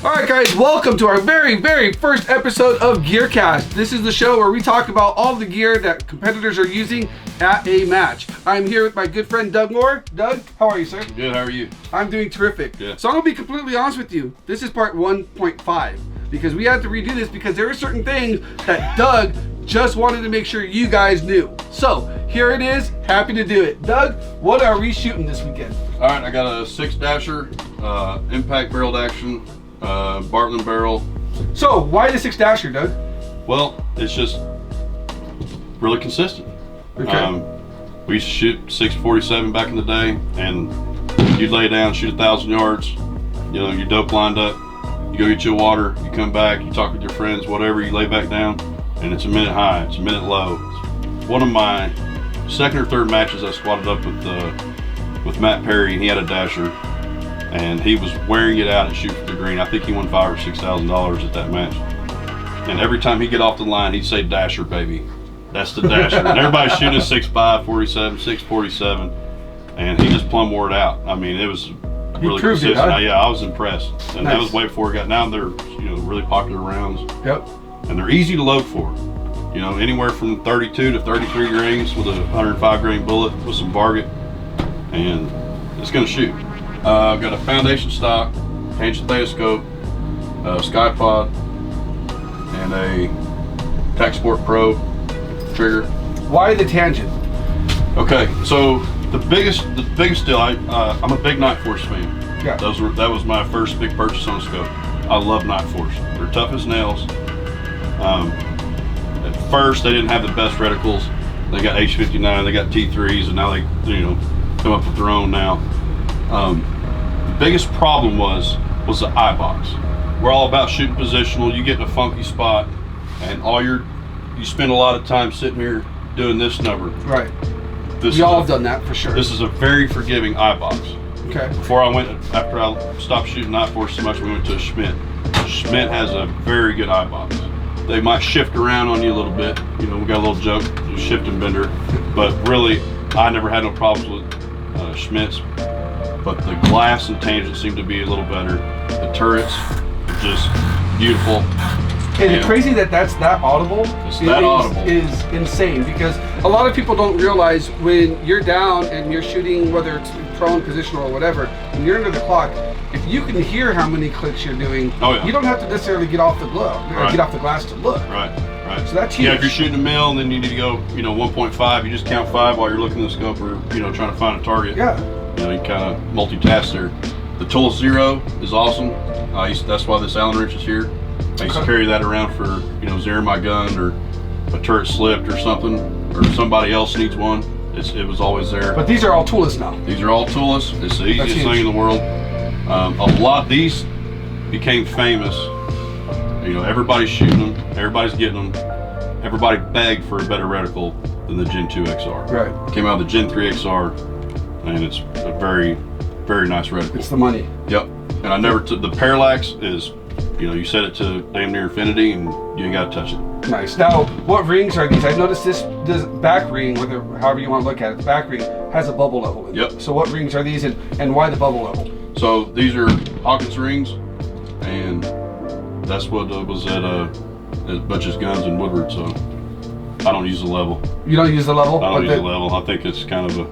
Alright guys, welcome to our very first episode of GearCast. This is the show where we talk about all the gear that competitors are using at a match. I'm here with my good friend Doug Moore. Doug, how are you, sir? Good, how are you? I'm doing terrific. Good. So I'm going to be completely honest with you. This is part 1.5 because we had to redo this because there are certain things that Doug just wanted to make sure you guys knew. So here it is, happy to do it. Doug, what are we shooting this weekend? Alright, I got a 6-dasher, impact barreled action, Bartlett barrel. So why the 6-dasher, Doug? Well, it's just really consistent. Okay. We used to shoot 647 back in the day, and you'd lay down, shoot 1,000 yards, you know, your dope lined up, you go get your water, you come back, you talk with your friends, whatever, you lay back down, and it's a minute high, it's a minute low. It's one of my second or third matches I squatted up with Matt Perry, and he had a dasher, and he was wearing it out and shooting for the green. I think he won $5,000 or $6,000 at that match. And every time he'd get off the line, he'd say, "Dasher, baby." That's the dasher. And everybody's shooting 6.5, 47, 647, and he just plumb wore it out. I mean, it was really consistent. Huh? Yeah, I was impressed. And nice. That was way before it got. Now they're really popular rounds. Yep. And they're easy to load for. You know, anywhere from 32 to 33 grains with a 105 grain bullet with some varget, and it's going to shoot. I've got a foundation stock, Tangent Theta scope, Cyke-pod, and a Tac Sport Pro trigger. Why the Tangent? Okay, so the biggest deal. I'm a big Night Force fan. Yeah. That was my first big purchase on a scope. I love Night Force. They're tough as nails. At first, they didn't have the best reticles. They got H59, they got T3s, and now they come up with their own now. The biggest problem was the eye box. We're all about shooting positional. You get in a funky spot, and you spend a lot of time sitting here doing this number. Right. We all have done that for sure. This is a very forgiving eye box. Okay. After I stopped shooting Night Force so much, we went to a Schmidt. Schmidt has a very good eye box. They might shift around on you a little bit. We got a little joke, shift and bender, but really, I never had no problems with Schmidt's. But the glass and Tangent seem to be a little better. The turrets are just beautiful. And it's crazy that's that audible. Audible is insane because a lot of people don't realize when you're down and you're shooting, whether it's prone, positional, or whatever, when you're under the clock, if you can hear how many clicks you're doing, you don't have to necessarily get off the get off the glass to look. Right. So that's huge. Yeah, if you're shooting a mill and then you need to go, 1.5, you just count 5 while you're looking at the scope or trying to find a target. Yeah. You kind of multitask there. The Tool Zero is awesome. That's why this Allen wrench is here. I used to carry that around for zeroing my gun or a turret slipped or something, or somebody else needs one. It was always there. But these are all toolless now. These are all toolless. It's the easiest thing in the world. A lot of these became famous. Everybody's shooting them. Everybody's getting them. Everybody begged for a better reticle than the Gen 2 XR. Right. Came out of the Gen 3 XR, and it's a very, very nice reticle. It's the money. Yep. And I never took the parallax is, you set it to damn near infinity, and you ain't got to touch it. Nice. Now, what rings are these? I noticed this back ring, however you want to look at it, the back ring has a bubble level in it. Yep. So what rings are these, and why the bubble level? So these are Hawkins rings, and that's what was at Butch's Guns in Woodward. So I don't use the level. You don't use the level? I don't use the level. I think it's kind of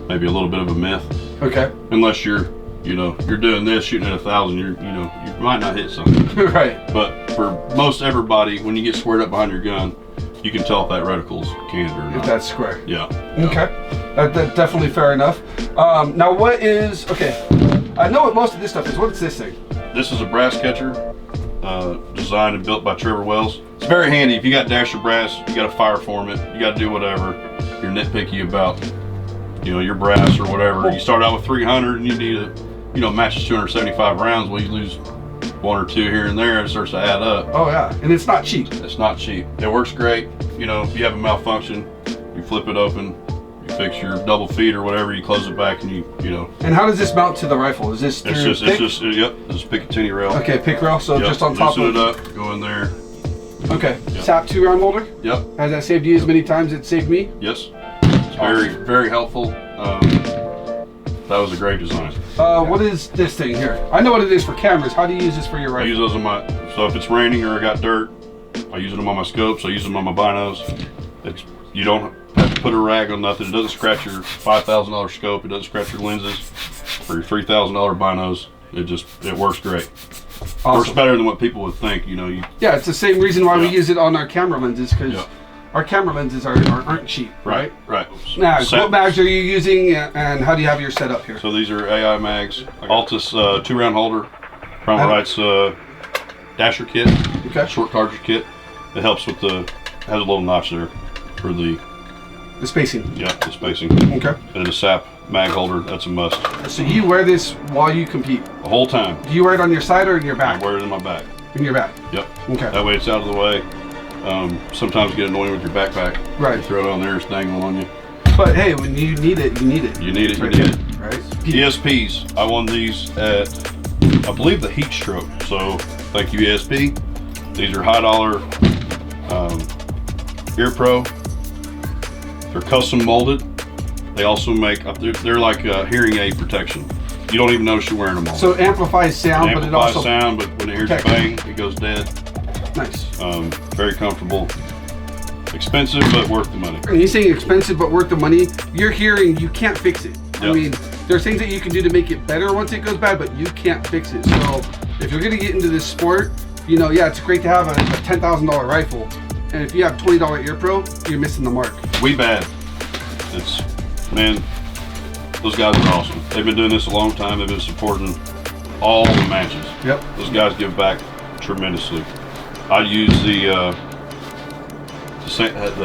maybe a little bit of a myth. Okay. Unless you're doing this, shooting at 1,000, you might not hit something. Right. But for most everybody, when you get squared up behind your gun, you can tell if that reticle's canned or not. If that's square. Yeah. Okay. That's definitely fair enough. Now okay, I know what most of this stuff is. What's this thing? This is a brass catcher, designed and built by Trevor Wells. It's very handy. If you got dasher brass, you got to fire form it, you got to do whatever. You're nitpicky about, your brass or whatever. You start out with 300 and you need matches 275 rounds. Well, you lose 1 or 2 here and there, it starts to add up. Oh yeah, and it's not cheap. It's not cheap. It works great. If you have a malfunction, you flip it open, you fix your double feed or whatever, you close it back, and you know. And how does this mount to the rifle? Is this It's just yep, this Picatinny rail. Okay, pick rail. So yep, just on top of it up, go in there. Okay, yep. SAP 2-round holder. Yep. Has that saved you as many times as it saved me? Yes. It's very, very helpful. That was a great design. What is this thing here? I know what it is for cameras. How do you use this for your rifle? I use those on my, so if it's raining or I got dirt, I use them on my scopes, I use them on my binos. You don't have to put a rag on nothing. It doesn't scratch your $5,000 scope. It doesn't scratch your lenses or your $3,000 binos. It works great. Awesome. Works better than what people would think, you know. Yeah, it's the same reason why we use it on our camera lenses, because our camera lenses aren't cheap, right? Right. Now, what mags are you using, and how do you have your setup here? So these are AI mags. Altus 2-round holder, Primal Rights dasher kit, short cartridge kit. It helps with has a little notch there for the spacing. Yeah, the spacing. Okay. And a SAP mag holder, that's a must. So you wear this while you compete? The whole time. Do you wear it on your side or in your back? I wear it in my back. In your back? Yep. Okay. That way it's out of the way. Sometimes you get annoying with your backpack. Right. You throw it on there, it's dangling on you. But hey, when you need it, you need it. You need it, right you need there, it. Right? ESPs, I won these at, I believe, the Heat Stroke. So thank you, ESP. These are high dollar Ear Pro. They're custom molded. They also make, they're like hearing aid protection. You don't even notice you're wearing them all. So it amplifies sound, but it also sound, but when it hears a bang, it goes dead. Nice. Very comfortable. Expensive, but worth the money. And you're saying expensive, but worth the money. Your hearing, you can't fix it. Yep. I mean, there's things that you can do to make it better once it goes bad, but you can't fix it. So if you're gonna get into this sport, you know, yeah, it's great to have a $10,000 rifle. And if you have $20 Ear Pro, you're missing the mark. We bad. Man, those guys are awesome. They've been doing this a long time. They've been supporting all the matches. Yep. Those guys give back tremendously. I use the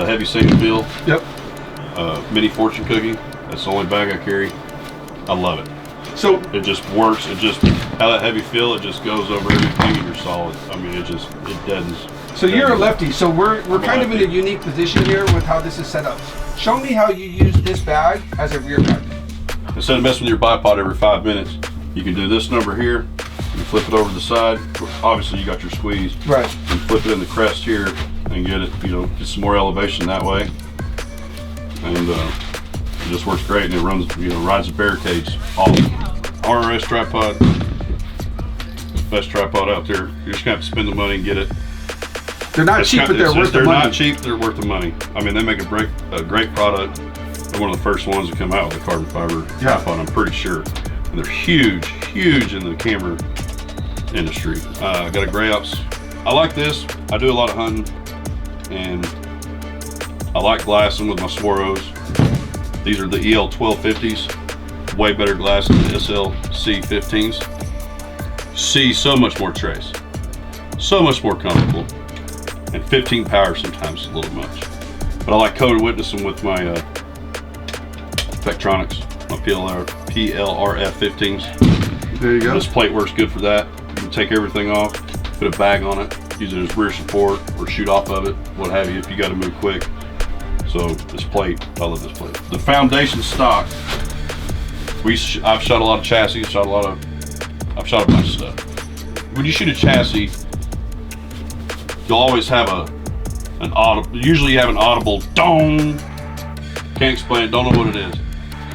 heavy single feel. Yep. Mini fortune cookie. That's the only bag I carry. I love it. So it just works. It just, how that heavy feel, it just goes over everything and you're solid. I mean, it deadens. So you're a lefty, so we're kind of in a unique position here with how this is set up. Show me how you use this bag as a rear bag. Instead of messing with your bipod every 5 minutes, you can do this number here. You flip it over to the side. Obviously, you got your squeeze. Right. You flip it in the crest here and get it, get some more elevation that way. And it just works great, and it runs, rides the barricades. Awesome. RRS tripod, best tripod out there. You're just gonna have to spend the money and get it. They're not cheap, but they're worth the money. They're not cheap, they're worth the money. I mean, they make a great product. They're one of the first ones to come out with a carbon fiber tripod, I'm pretty sure. And they're huge in the camera industry. I got a Gray Ops. I like this. I do a lot of hunting, and I like glassing with my Swaros. These are the EL1250s. Way better glass than the SLC15s. See so much more trace. So much more comfortable. And 15 power sometimes is a little much. But I like code witnessing with my Vectronics, my PLRF 15s. There you go. This plate works good for that. You can take everything off, put a bag on it, use it as rear support, or shoot off of it, what have you, if you got to move quick. So this plate, I love this plate. The foundation stock, I've shot a lot of chassis, I've shot a bunch of stuff. When you shoot a chassis, you'll always have usually you have an audible dong. Can't explain it, don't know what it is.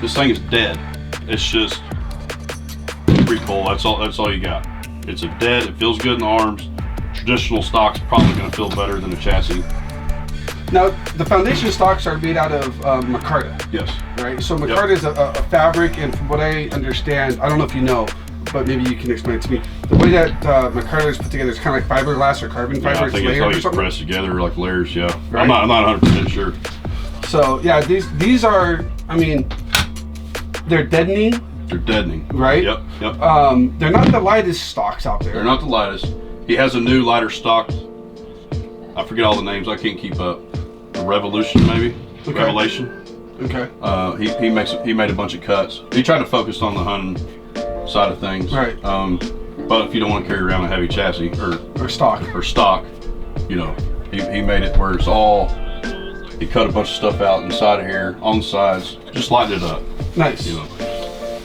This thing is dead. It's just recoil, that's all you got. It's a dead, it feels good in the arms. Traditional stock's probably gonna feel better than a chassis. Now, the foundation stocks are made out of micarta. Yes. Right? So micarta is a fabric, and from what I understand, I don't know if you know, but maybe you can explain it to me. The way that micarta is put together is kind of like fiberglass or carbon fiber. I think it's how you press together like layers, yeah. Right? I'm not 100% sure. So yeah, these are, I mean, they're deadening. They're deadening. Right? Yep. They're not the lightest stocks out there. They're not the lightest. He has a new lighter stock. I forget all the names, I can't keep up. Revolution, maybe? Okay. Revelation. Okay. He made a bunch of cuts. He tried to focus on the hunting side of things. Right. But if you don't want to carry around a heavy chassis or stock, he made it where it's all. He cut a bunch of stuff out inside of here on the sides, just lightened it up. Nice.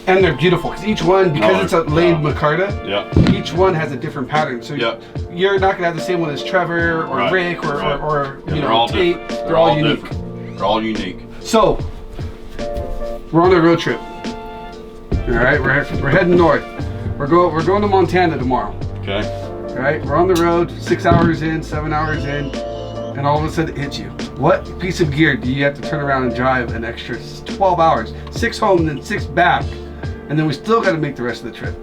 And they're beautiful because each one, because it's a laid micarta, each one has a different pattern. So you're not gonna have the same one as Trevor or Rick or they're all Tate. Different. They're all unique. Different. They're all unique. So we're on a road trip. All right, we're heading north. We're going to Montana tomorrow. Okay. All right, we're on the road, 6 hours in, 7 hours in, and all of a sudden it hits you. What piece of gear do you have to turn around and drive an extra 12 hours? 6 home, then 6 back, and then we still got to make the rest of the trip.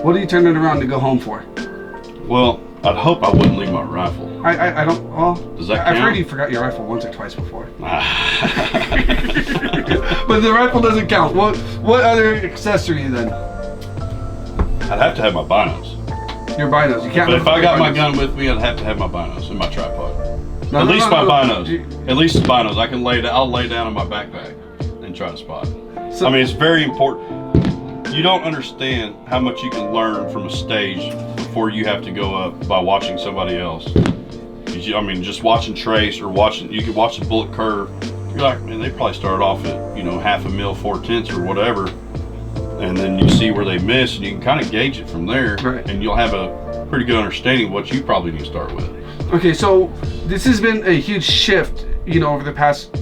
What are you turning around to go home for? Well, I'd hope I wouldn't leave my rifle. I don't. Well, does that count? I've heard you forgot your rifle once or twice before. But the rifle doesn't count. What other accessory then? I'd have to have my binos. Your binos. You can't. But if I got my gun with me, I'd have to have my binos and my tripod. At least my binos. At least the binos. I can I'll lay down in my backpack and try to spot. So, I mean, it's very important. You don't understand how much you can learn from a stage before you have to go up by watching somebody else. I mean, just watching trace or you can watch the bullet curve. You're like, man, they probably started off at, half a mil, 4/10 or whatever. And then you see where they miss and you can kind of gauge it from there. Right. And you'll have a pretty good understanding of what you probably need to start with. Okay, so this has been a huge shift, over the past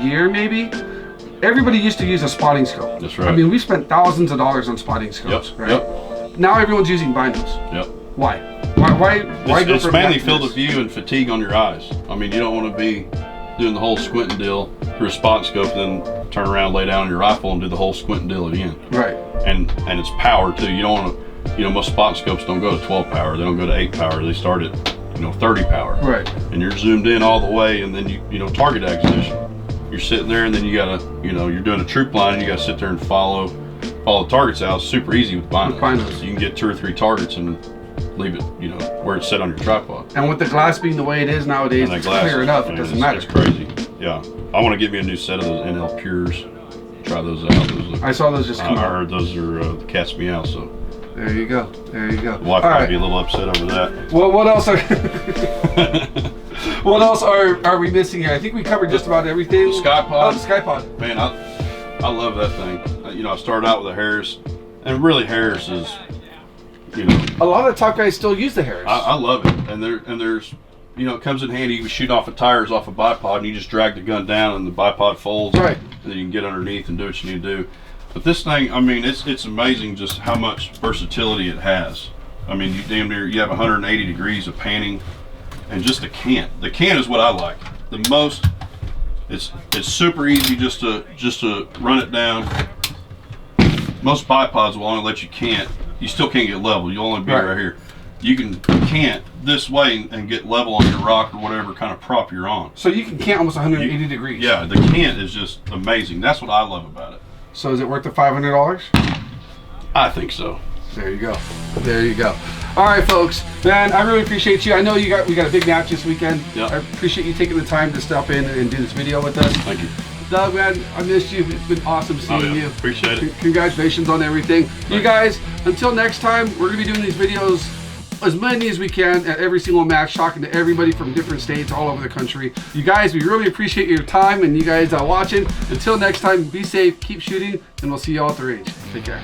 year maybe. Everybody used to use a spotting scope. That's right. I mean, we spent thousands of dollars on spotting scopes, right? Yep. Now everyone's using binos. Yep. Why? Why go it's for mainly field of view and fatigue on your eyes. I mean, you don't want to be doing the whole squinting deal through a spotting scope, and then turn around, lay down on your rifle, and do the whole squinting deal again. Right. And it's power too. You don't want to. Most spotting scopes don't go to 12 power. They don't go to 8 power. They start at 30 power. Right. And you're zoomed in all the way, and then you target acquisition. You're sitting there, and then you gotta, you're doing a troop line, and you gotta sit there and follow the targets out. It's super easy with binos. So you can get 2 or 3 targets and leave it, where it's set on your tripod. And with the glass being the way it is nowadays, it's clear enough. It doesn't matter. It's crazy. Yeah. I want to get me a new set of those NL Pures. Try those out. I saw those just come out. I heard those are the cat's meow. So. There you go. There you go. The wife might be a little upset over that. Well, what else are? What else are we missing here? I think we covered just about everything. The Cyke-pod. Oh, the Cyke-pod. Man, I love that thing. I started out with a Harris, and really Harris is, A lot of the top guys still use the Harris. I love it, and there's, it comes in handy. You shoot off the tires off a bipod, and you just drag the gun down, and the bipod folds. Right. And then you can get underneath and do what you need to do. But this thing, I mean, it's amazing just how much versatility it has. I mean, you have 180 degrees of panning, and just the cant. The cant is what I like the most. It's super easy just to run it down. Most bipods will only let you cant. You still can't get level. You'll only be right here. You can cant this way and get level on your rock or whatever kind of prop you're on. So you can cant almost 180 degrees. Yeah, the cant is just amazing. That's what I love about it. So is it worth the $500? I think so. There you go. There you go. All right, folks. Man, I really appreciate you. I know we got a big match this weekend. Yep. I appreciate you taking the time to stop in and do this video with us. Thank you. Doug, man, I missed you. It's been awesome seeing you. Appreciate it. Congratulations on everything. Thanks. You guys, until next time, we're going to be doing these videos as many as we can at every single match, talking to everybody from different states all over the country. You guys, we really appreciate your time and you guys watching. Until next time, be safe, keep shooting, and we'll see you all at the range. Take care.